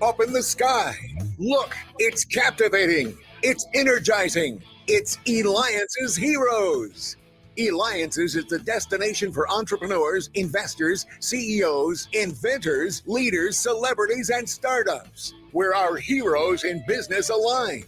up in the sky. Look, it's captivating. It's energizing. It's Eliances Heroes. Eliances is the destination for entrepreneurs, investors, CEOs, inventors, leaders, celebrities, and startups, where our heroes in business align.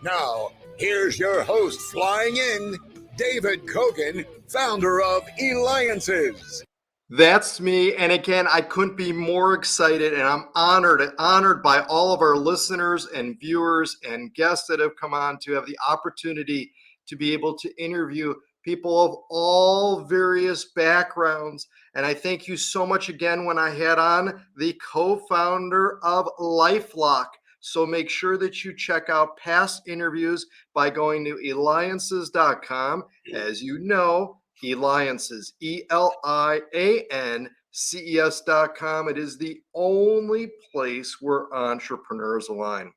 Now, here's your host flying in, David Kogan, founder of Eliances. That's me. And again, I couldn't be more excited, and I'm honored by all of our listeners and viewers and guests that have come on to have the opportunity to be able to interview people of all various backgrounds. And I thank you so much again when I had on the co-founder of LifeLock. So make sure that you check out past interviews by going to Eliances.com. As you know, Eliances, ELIANCES.com. It is the only place where entrepreneurs align.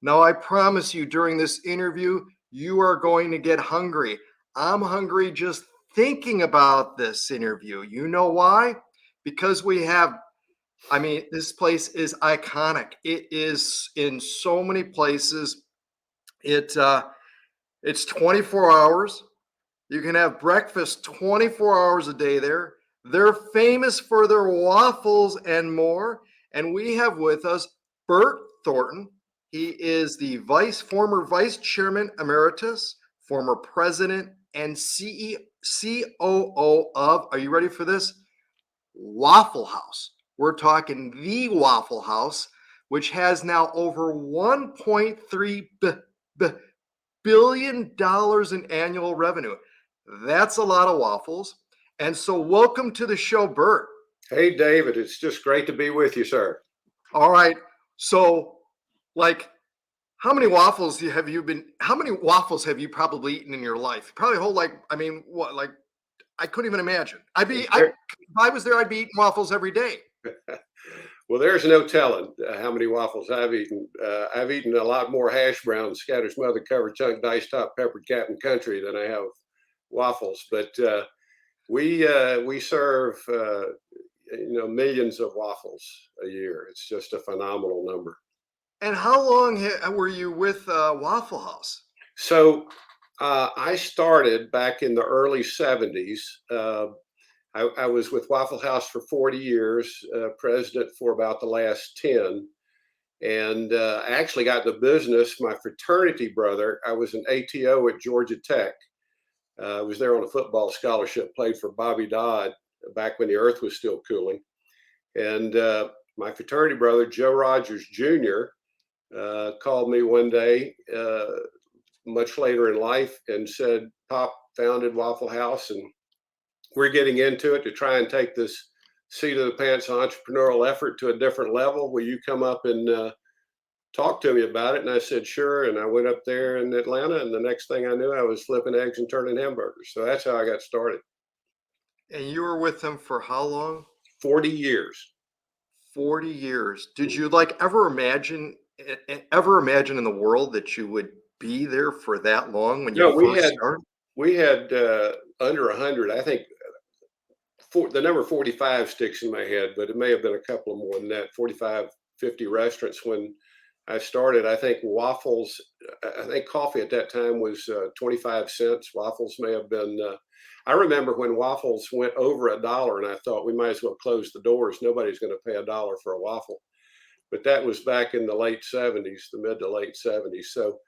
Now, I promise you during this interview, you are going to get hungry. I'm hungry just thinking about this interview. You know why? Because this place is iconic. It is in so many places. It's 24 hours. You can have breakfast 24 hours a day there. They're famous for their waffles and more. And we have with us Bert Thornton. He is the former vice chairman emeritus, former president and COO of, are you ready for this? Waffle House. We're talking the Waffle House, which has now over $1.3 billion in annual revenue. That's a lot of waffles. And so welcome to the show, Bert. Hey, David. It's just great to be with you, sir. All right. So, how many waffles have you probably eaten in your life? Probably a whole, I couldn't even imagine. If I was there, I'd be eating waffles every day. Well, there's no telling how many waffles I've eaten. I've eaten a lot more hash browns, scattered, smothered, covered, chunked, diced, top, peppered, Captain Country than I have waffles. But we serve millions of waffles a year. It's just a phenomenal number. And how long were you with Waffle House? So I started back in the early 70s. I was with Waffle House for 40 years, president for about the last 10. And I actually got into business. My fraternity brother, I was an ATO at Georgia Tech. I was there on a football scholarship, played for Bobby Dodd back when the earth was still cooling. And my fraternity brother, Joe Rogers Jr., called me one day, much later in life, and said, Pop founded Waffle House, and we're getting into it to try and take this seat of the pants entrepreneurial effort to a different level. Will you come up and talk to me about it? And I said, sure. And I went up there in Atlanta, and the next thing I knew, I was flipping eggs and turning hamburgers. So that's how I got started. And you were with them for how long? 40 years. 40 years. Did you ever imagine in the world that you would be there for that long when you first started? We had under 100. I think the number 45 sticks in my head, but it may have been a couple more than that, 45, 50 restaurants when I started. I think coffee at that time was 25 cents. Waffles may have been, I remember when waffles went over $1 and I thought we might as well close the doors. Nobody's going to pay $1 for a waffle. But that was back in the late 70s, the mid to late 70s. So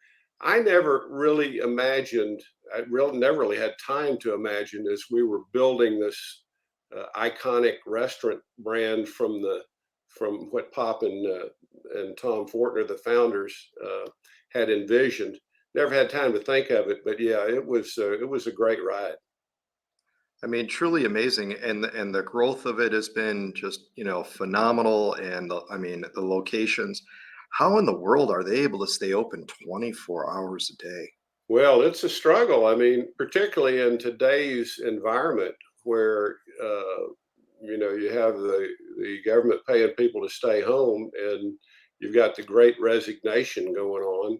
I never really imagined, never really had time to imagine as we were building this iconic restaurant brand from what Pop and Tom Fortner, the founders, had envisioned. Never had time to think of it, but yeah, it was a great ride. I mean, truly amazing, and the growth of it has been just phenomenal. And the locations. How in the world are they able to stay open 24 hours a day? Well, it's a struggle. I mean, particularly in today's environment where you have the government paying people to stay home, and you've got the Great Resignation going on.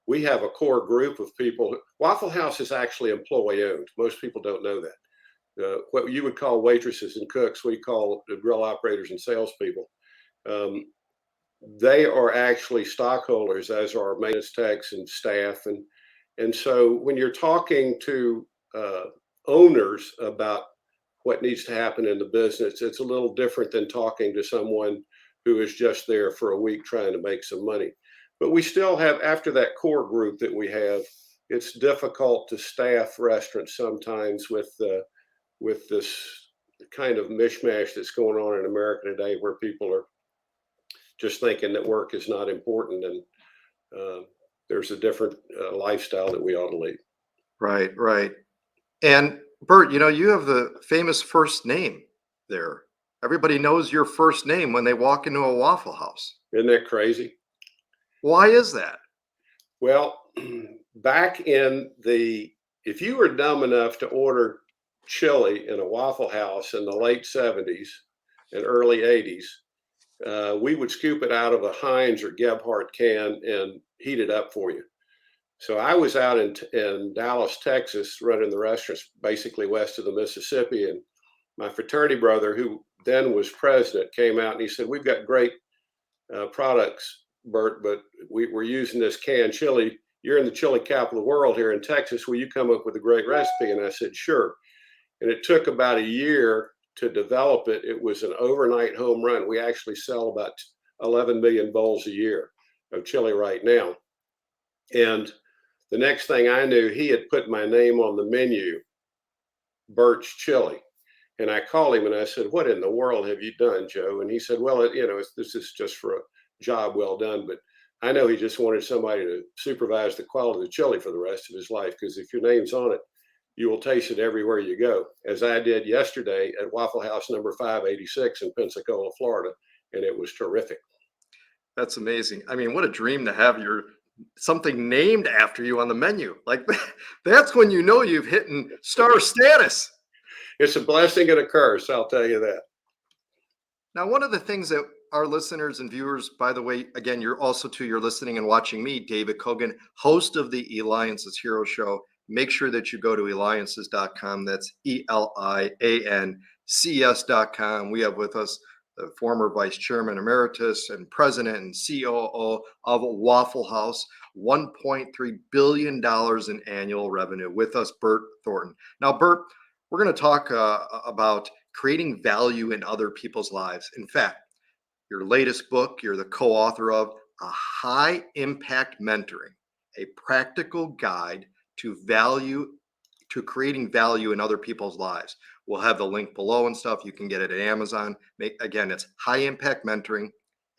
We have a core group of people. Waffle House is actually employee owned. Most people don't know that. What you would call waitresses and cooks, we call the grill operators and salespeople. they are actually stockholders, as are maintenance techs and staff. And so when you're talking to owners about what needs to happen in the business, it's a little different than talking to someone who is just there for a week trying to make some money. But we still have, after that core group that we have, it's difficult to staff restaurants sometimes with this kind of mishmash that's going on in America today, where people are just thinking that work is not important, and there's a different lifestyle that we ought to lead. Right, right. And Bert, you have the famous first name there. Everybody knows your first name when they walk into a Waffle House. Isn't that crazy? Why is that? Well, back if you were dumb enough to order chili in a Waffle House in the late 70s and early 80s, we would scoop it out of a Heinz or Gebhardt can and heat it up for you. So I was out in Dallas, Texas, running the restaurants basically west of the Mississippi, and my fraternity brother, who then was president, came out and he said, "We've got great products, Bert, but we're using this canned chili. You're in the chili capital of the world here in Texas. Will you come up with a great recipe?" And I said, "Sure." And it took about a year to develop it. It was an overnight home run. We actually sell about 11 million bowls a year of chili right now. And the next thing I knew, he had put my name on the menu, Bert's Chili. And I called him and I said, "What in the world have you done, Joe?" And he said, "Well, this is just for a job well done." But I know he just wanted somebody to supervise the quality of the chili for the rest of his life, because if your name's on it, you will taste it everywhere you go, as I did yesterday at Waffle House number 586 in Pensacola, Florida, and it was terrific. That's amazing. I mean, what a dream to have something named after you on the menu. Like that's when you know you've hit star status. It's a blessing and a curse, I'll tell you that. Now, one of the things that our listeners and viewers, by the way, again, you're listening and watching me, David Kogan, host of the Eliances Hero Show. Make sure that you go to Eliances.com. That's ELIANCS.com. We have with us the former Vice Chairman Emeritus and President and COO of Waffle House, $1.3 billion in annual revenue. With us, Bert Thornton. Now, Bert, we're going to talk about creating value in other people's lives. In fact, your latest book, you're the co-author of A High Impact Mentoring, a practical guide to creating value in other people's lives. We'll have the link below and stuff. You can get it at Amazon. Again, it's High Impact Mentoring,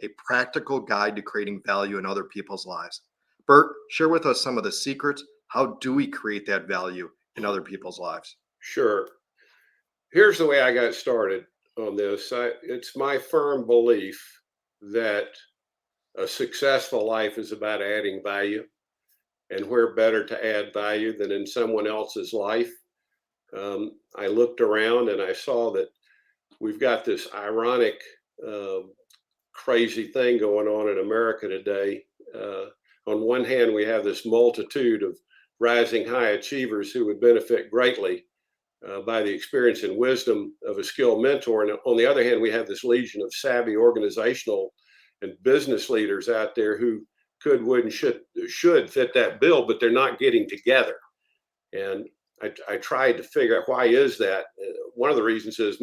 a practical guide to creating value in other people's lives. Bert, share with us some of the secrets. How do we create that value in other people's lives? Sure. Here's the way I got started on this. It's my firm belief that a successful life is about adding value, and where better to add value than in someone else's life. I looked around and I saw that we've got this ironic, crazy thing going on in America today. On one hand, we have this multitude of rising high achievers who would benefit greatly by the experience and wisdom of a skilled mentor. And on the other hand, we have this legion of savvy organizational and business leaders out there who could, would, and should fit that bill, but they're not getting together. And I tried to figure out, why is that? One of the reasons is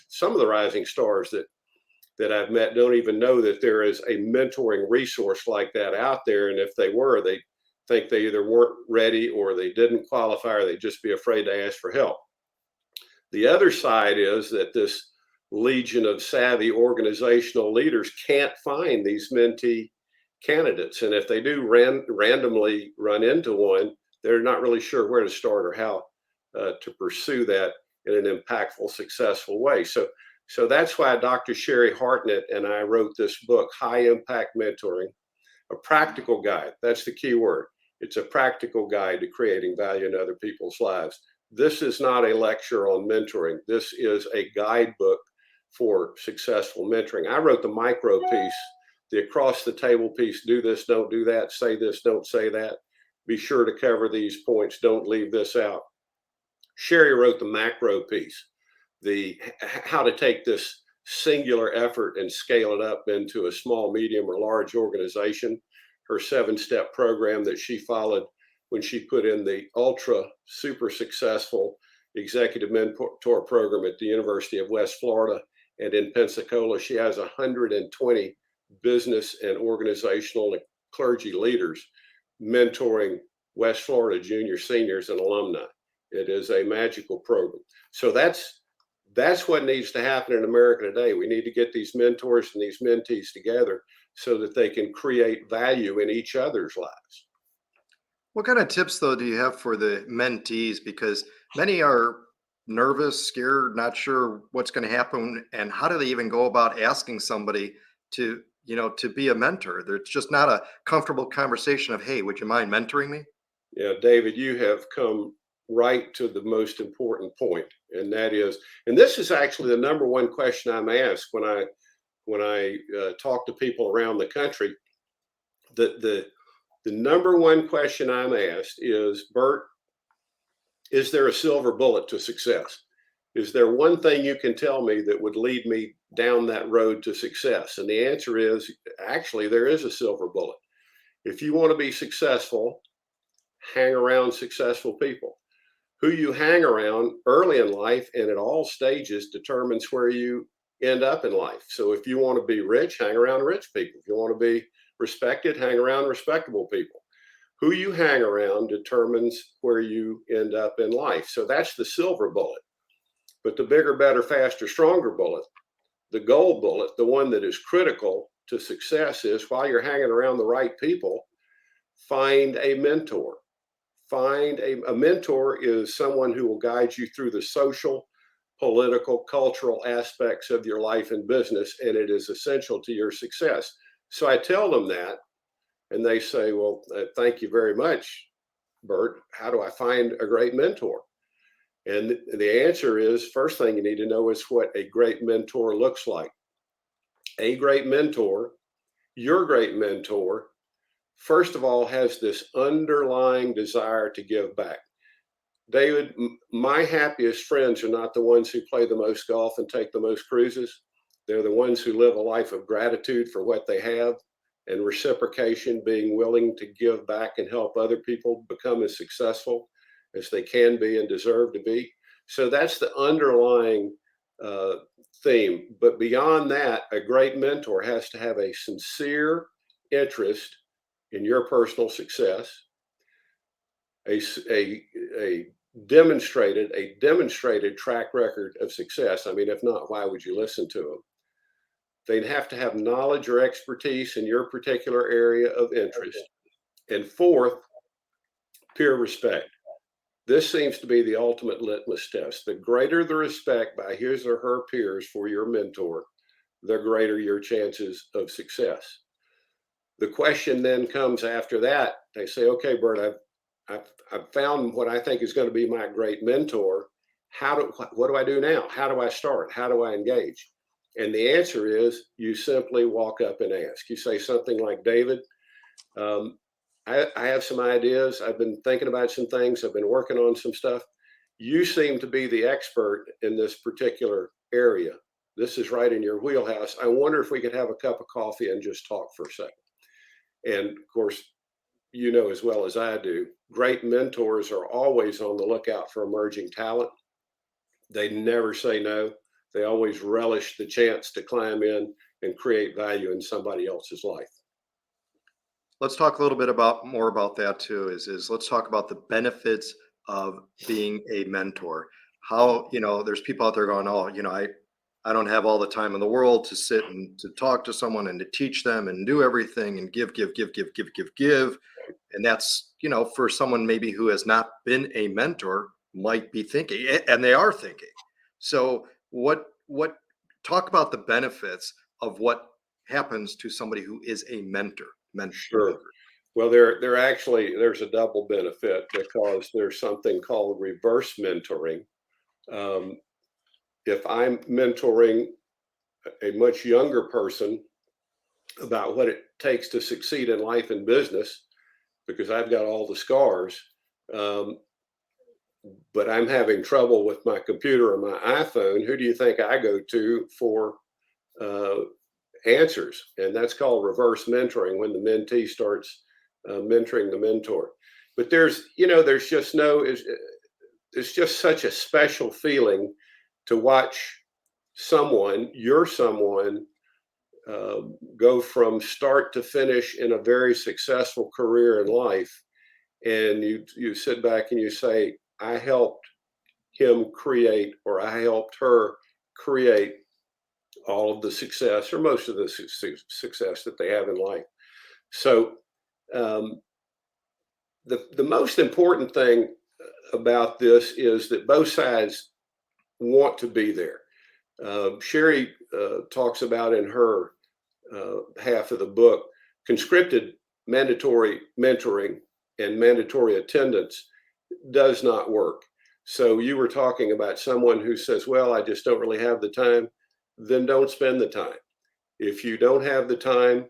some of the rising stars that I've met don't even know that there is a mentoring resource like that out there. And if they were, they think they either weren't ready, or they didn't qualify, or they'd just be afraid to ask for help. The other side is that this legion of savvy organizational leaders can't find these mentee candidates. And if they do randomly run into one, they're not really sure where to start or how to pursue that in an impactful, successful way. So that's why Dr. Sherry Hartnett and I wrote this book, High Impact Mentoring, a practical guide. That's the key word. It's a practical guide to creating value in other people's lives. This is not a lecture on mentoring. This is a guidebook for successful mentoring. I wrote the micro piece, the across the table piece: do this, don't do that, say this, don't say that, be sure to cover these points, don't leave this out. Sherry wrote the macro piece, the how to take this singular effort and scale it up into a small, medium, or large organization. Her 7-step program that she followed when she put in the ultra super successful executive mentor program at the University of West Florida and in Pensacola. She has 120 business and organizational and clergy leaders mentoring West Florida junior, seniors, and alumni. It is a magical program. So that's what needs to happen in America today. We need to get these mentors and these mentees together so that they can create value in each other's lives. What kind of tips, though, do you have for the mentees? Because many are nervous, scared, not sure what's going to happen. And how do they even go about asking somebody to, to be a mentor? There's just not a comfortable conversation of, hey, would you mind mentoring me? Yeah, David, you have come right to the most important point, and that is, and this is actually the number one question I'm asked when I talk to people around the country. The number one question I'm asked is, Bert, is there a silver bullet to success? Is there one thing you can tell me that would lead me down that road to success? And the answer is, actually, there is a silver bullet. If you want to be successful, hang around successful people. Who you hang around early in life and at all stages determines where you end up in life. So if you want to be rich, hang around rich people. If you want to be respected, hang around respectable people. Who you hang around determines where you end up in life. So that's the silver bullet. But the bigger, better, faster, stronger bullet, the gold bullet, the one that is critical to success, is while you're hanging around the right people, find a mentor. Find a mentor is someone who will guide you through the social, political, cultural aspects of your life and business, and it is essential to your success. So I tell them that, and they say, well, thank you very much, Bert. How do I find a great mentor? And the answer is, first thing you need to know is what a great mentor looks like. A great mentor, your great mentor, first of all, has this underlying desire to give back. David, my happiest friends are not the ones who play the most golf and take the most cruises. They're the ones who live a life of gratitude for what they have and reciprocation, being willing to give back and help other people become as successful as they can be and deserve to be. So that's the underlying theme. But beyond that, a great mentor has to have a sincere interest in your personal success, a demonstrated track record of success. I mean, if not, why would you listen to them? They'd have to have knowledge or expertise in your particular area of interest. And fourth, peer respect. This seems to be the ultimate litmus test. The greater the respect by his or her peers for your mentor, the greater your chances of success. The question then comes after that. They say, okay, Bert, I've found what I think is going to be my great mentor. What do I do now? How do I start? How do I engage? And the answer is, you simply walk up and ask. You say something like, David, I have some ideas. I've been thinking about some things. I've been working on some stuff. You seem to be the expert in this particular area. This is right in your wheelhouse. I wonder if we could have a cup of coffee and just talk for a second. And of course, you know as well as I do, great mentors are always on the lookout for emerging talent. They never say no. They always relish the chance to climb in and create value in somebody else's life. Let's talk a little bit more about that too. Is let's talk about the benefits of being a mentor. How, there's people out there going, oh, I don't have all the time in the world to sit and to talk to someone and to teach them and do everything and give. And that's, for someone maybe who has not been a mentor might be thinking, and they are thinking. So what talk about the benefits of what happens to somebody who is a mentor. Sure. Well, there's a double benefit, because there's something called reverse mentoring. If I'm mentoring a much younger person about what it takes to succeed in life and business, because I've got all the scars, but I'm having trouble with my computer or my iPhone, who do you think I go to for answers, and that's called reverse mentoring, when the mentee starts mentoring the mentor. But there's just it's just such a special feeling to watch your someone, go from start to finish in a very successful career in life, and you sit back and you say, I helped him create, or I helped her create all of the success, or most of the success that they have in life. So um, the most important thing about this is that both sides want to be there. Sherry talks about in her half of the book, conscripted mandatory mentoring and mandatory attendance does not work. So you were talking about someone who says, well, I just don't really have the time. Then don't spend the time. If you don't have the time,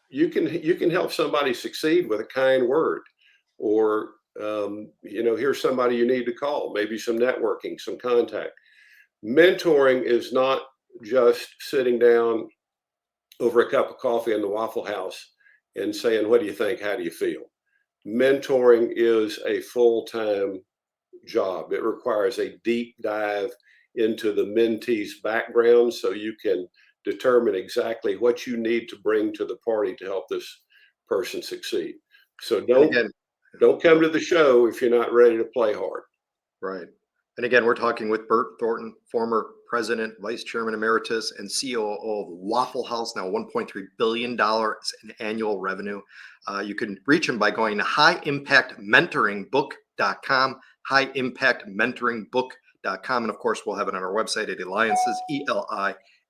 you can help somebody succeed with a kind word, or here's somebody you need to call, maybe some networking, some contact. Mentoring is not just sitting down over a cup of coffee in the Waffle House and saying, what do you think? How do you feel? Mentoring is a full-time job. It requires a deep dive into the mentee's background so you can determine exactly what you need to bring to the party to help this person succeed. So don't come to the show if you're not ready to play hard. Right. And again, we're talking with Bert Thornton, former president, vice chairman emeritus, and COO of Waffle House, now $1.3 billion in annual revenue. You can reach him by going to highimpactmentoringbook.com, highimpactmentoringbook.com. And of course, we'll have it on our website at Eliances,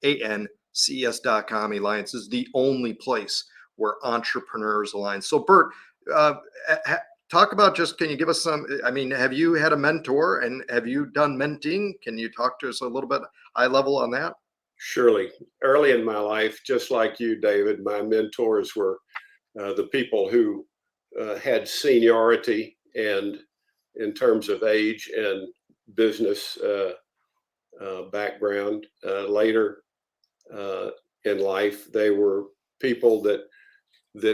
Eliances.com. Eliances is the only place where entrepreneurs align. So, Bert, talk about, can you give us some, have you had a mentor, and have you done mentoring? Can you talk to us a little bit high level on that? Surely. Early in my life, just like you, David, my mentors were the people who had seniority, and in terms of age and business background. Later in life, they were people that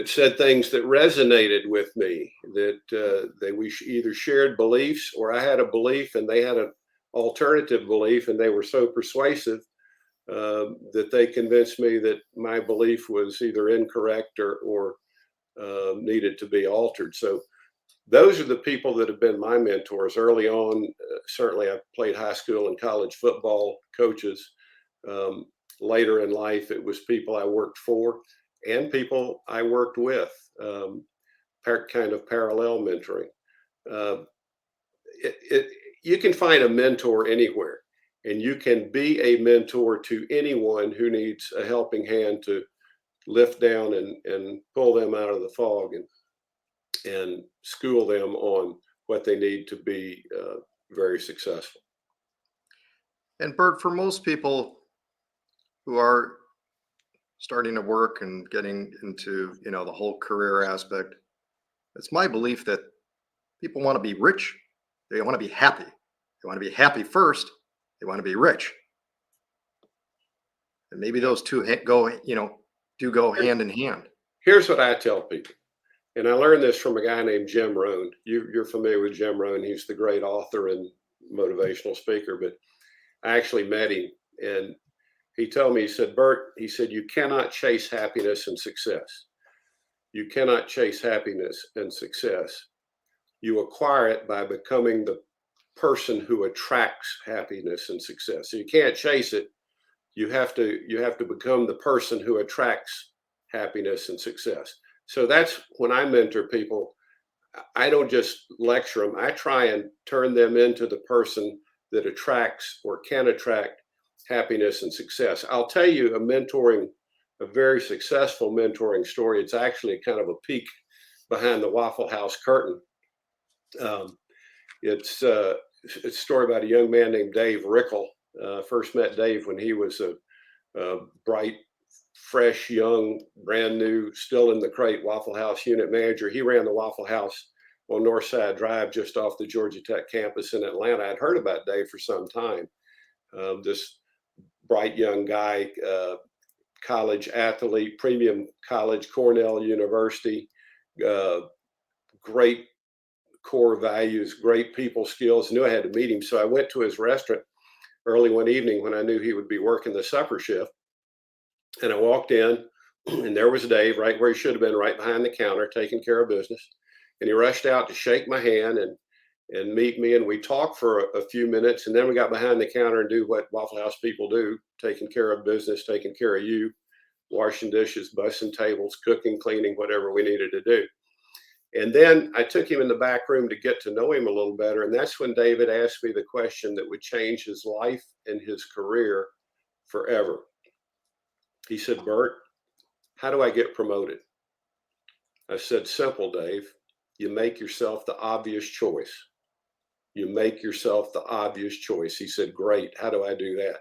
said things that resonated with me, that we either shared beliefs, or I had a belief and they had an alternative belief, and they were so persuasive that they convinced me that my belief was either incorrect or needed to be altered. So those are the people that have been my mentors early on. Certainly, I played high school and college football coaches. Later in life, it was people I worked for and people I worked with, kind of parallel mentoring. You can find a mentor anywhere, and you can be a mentor to anyone who needs a helping hand to lift down and pull them out of the fog, and school them on what they need to be very successful. And Bert, for most people who are starting to work and getting into, the whole career aspect, it's my belief that people want to be rich. They want to be happy. They want to be happy first. They want to be rich. And maybe those two do go hand in hand. Here's what I tell people. And I learned this from a guy named Jim Rohn. You're familiar with Jim Rohn. He's the great author and motivational speaker, but I actually met him, and he told me, he said, Bert, he said, you cannot chase happiness and success. You cannot chase happiness and success. You acquire it by becoming the person who attracts happiness and success. So you can't chase it. You have to become the person who attracts happiness and success. So that's when I mentor people. I don't just lecture them. I try and turn them into the person that attracts or can attract happiness and success. I'll tell you a very successful mentoring story. It's actually kind of a peek behind the Waffle House curtain. It's a story about a young man named Dave Rickle. First met Dave when he was a bright, fresh, young, brand new, still in the crate Waffle House unit manager. He ran the Waffle House on Northside Drive just off the Georgia Tech campus in Atlanta. I'd heard about Dave for some time. This bright young guy, college athlete, premium college, Cornell University, uh, great core values, great people skills. Knew I had to meet him. So I went to his restaurant early one evening when I knew he would be working the supper shift. And I walked in, and there was Dave right where he should have been, right behind the counter, taking care of business. And he rushed out to shake my hand and meet me. And we talked for a few minutes. And then we got behind the counter and do what Waffle House people do, taking care of business, taking care of you, washing dishes, bussing tables, cooking, cleaning, whatever we needed to do. And then I took him in the back room to get to know him a little better. And that's when David asked me the question that would change his life and his career forever. He said, Bert, how do I get promoted? I said, simple, Dave. You make yourself the obvious choice. You make yourself the obvious choice. He said, great. How do I do that?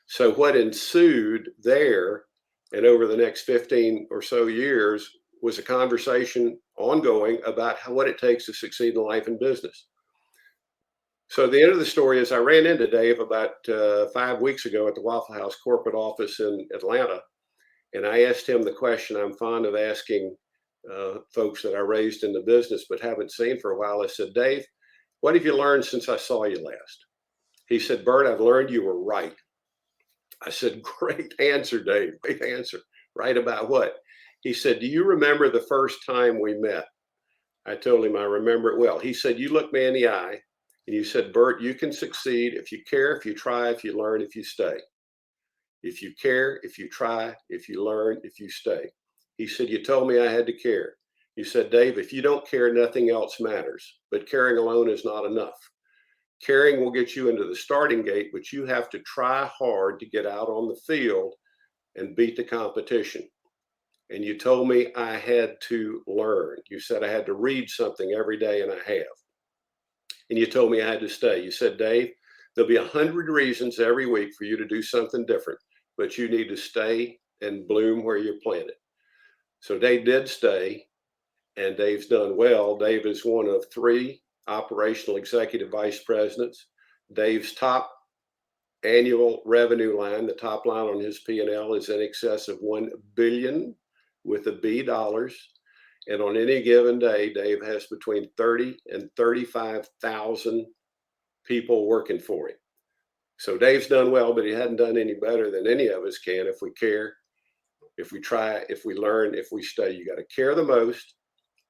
So what ensued there and over the next 15 or so years was a conversation ongoing about what it takes to succeed in life and business. So the end of the story is I ran into Dave about 5 weeks ago at the Waffle House corporate office in Atlanta. And I asked him the question I'm fond of asking folks that I raised in the business but haven't seen for a while. I said, Dave, what have you learned since I saw you last? He said, Bert, I've learned you were right. I said, great answer, Dave. Great answer. Right about what? He said, do you remember the first time we met? I told him I remember it well. He said, you looked me in the eye and you said, Bert, you can succeed if you care, if you try, if you learn, if you stay. If you care, if you try, if you learn, if you stay. He said, you told me I had to care. You said, Dave, if you don't care, nothing else matters. But caring alone is not enough. Caring will get you into the starting gate, but you have to try hard to get out on the field and beat the competition. And you told me I had to learn. You said I had to read something every day, and I have. And you told me I had to stay. You said, Dave, there'll be 100 reasons every week for you to do something different, but you need to stay and bloom where you're planted. So Dave did stay, and Dave's done well. Dave is one of 3 operational executive vice presidents. Dave's top annual revenue line, the top line on his P&L, is in excess of $1 billion with a B dollars. And on any given day, Dave has between 30 and 35,000 people working for him. So Dave's done well, but he hadn't done any better than any of us can if we care, if we try, if we learn, if we stay. You got to care the most.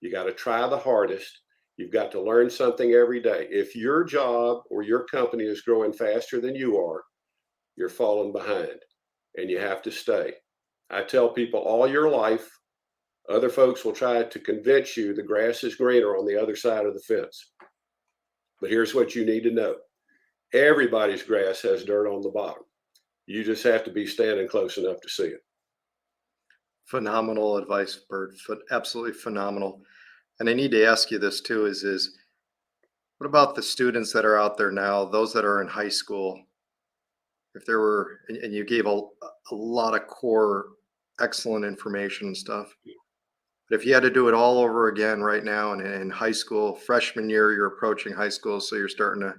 You got to try the hardest. You've got to learn something every day. If your job or your company is growing faster than you are, you're falling behind and you have to stay. I tell people all your life, other folks will try to convince you the grass is greener on the other side of the fence. But here's what you need to know. Everybody's grass has dirt on the bottom. You just have to be standing close enough to see it. Phenomenal advice, Bert. Absolutely phenomenal. And I need to ask you this too, is what about the students that are out there now, those that are in high school? If there were, and you gave a lot of core, excellent information and stuff. But if you had to do it all over again right now and in high school, freshman year, you're approaching high school, so you're starting to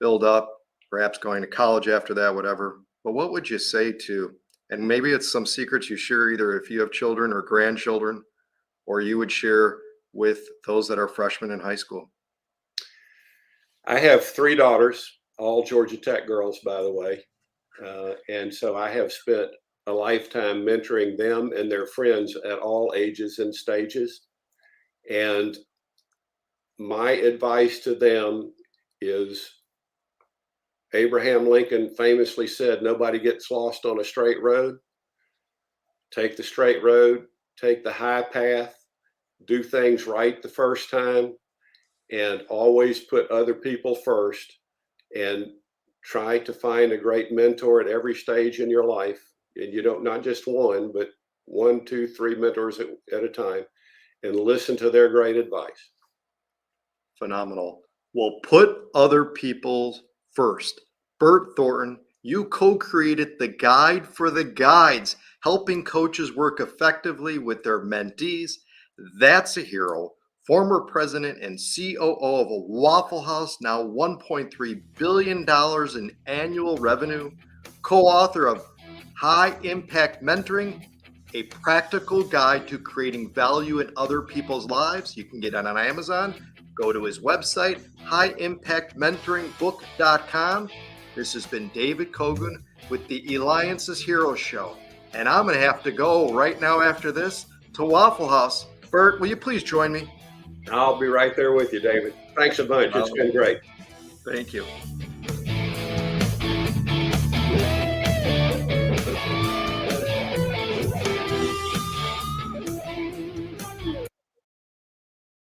build up, perhaps going to college after that, whatever. But what would you say to, and maybe it's some secrets you share either if you have children or grandchildren, or you would share with those that are freshmen in high school? I have 3 daughters, all Georgia Tech girls, by the way. And so I have spent a lifetime mentoring them and their friends at all ages and stages. And my advice to them is Abraham Lincoln famously said, nobody gets lost on a straight road. Take the straight road, take the high path, do things right the first time, and always put other people first, and try to find a great mentor at every stage in your life. And you don't, not just one, but 1, 2, 3 mentors at a time, and listen to their great advice. Phenomenal. Well, put other people first. Bert Thornton, you co-created the Guide for the Guides, helping coaches work effectively with their mentees. That's a hero. Former president and COO of a Waffle House, now $1.3 billion in annual revenue. co-author of High Impact Mentoring, a practical guide to creating value in other people's lives. You can get it on Amazon. Go to his website, highimpactmentoringbook.com. This has been David Kogan with the Eliances Hero Show. And I'm going to have to go right now after this to Waffle House. Bert, will you please join me? I'll be right there with you, David. Thanks a bunch. It's been great. Thank you.